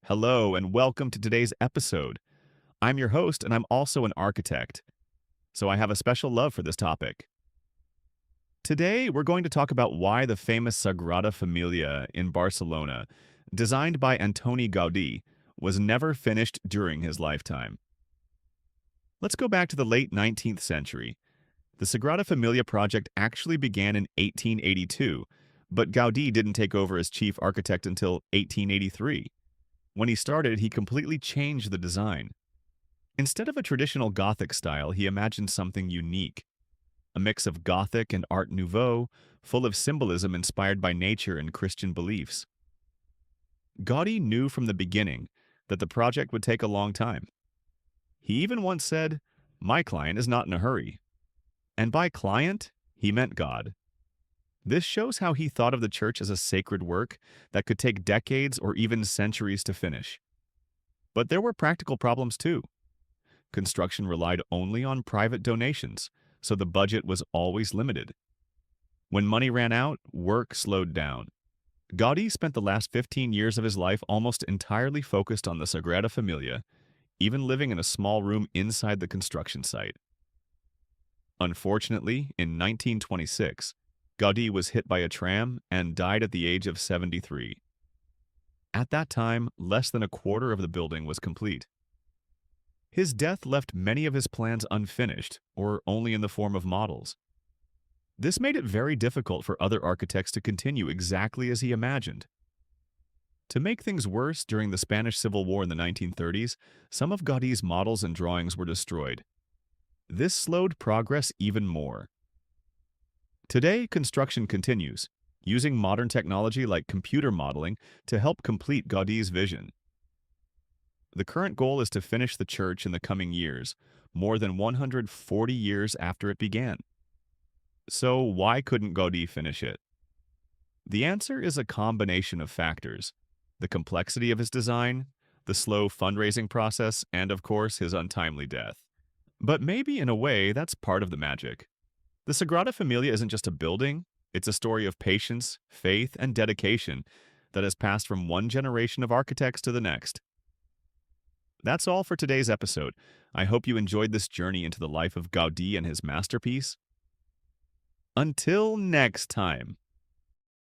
Hello, and welcome to today's episode. I'm your host, and I'm also an architect, so I have a special love for this topic. Today, we're going to talk about why the famous Sagrada Familia in Barcelona, designed by Antoni Gaudí, was never finished during his lifetime. Let's go back to the late 19th century. The Sagrada Familia project actually began in 1882, but Gaudí didn't take over as chief architect until 1883. When he started, he completely changed the design. Instead of a traditional Gothic style, he imagined something unique, a mix of Gothic and Art Nouveau, full of symbolism inspired by nature and Christian beliefs. Gaudí knew from the beginning that the project would take a long time. He even once said, "My client is not in a hurry." And by client, he meant God. This shows how he thought of the church as a sacred work that could take decades or even centuries to finish. But there were practical problems too. Construction relied only on private donations, so the budget was always limited. When money ran out, work slowed down. Gaudí spent the last 15 years of his life almost entirely focused on the Sagrada Familia, even living in a small room inside the construction site. Unfortunately, in 1926, Gaudí was hit by a tram and died at the age of 73. At that time, less than a quarter of the building was complete. His death left many of his plans unfinished, or only in the form of models. This made it very difficult for other architects to continue exactly as he imagined. To make things worse, during the Spanish Civil War in the 1930s, some of Gaudí's models and drawings were destroyed. This slowed progress even more. Today, construction continues, using modern technology like computer modeling to help complete Gaudí's vision. The current goal is to finish the church in the coming years, more than 140 years after it began. So why couldn't Gaudí finish it? The answer is a combination of factors: the complexity of his design, the slow fundraising process, and of course, his untimely death. But maybe in a way, that's part of the magic. The Sagrada Familia isn't just a building, it's a story of patience, faith, and dedication that has passed from one generation of architects to the next. That's all for today's episode. I hope you enjoyed this journey into the life of Gaudí and his masterpiece. Until next time.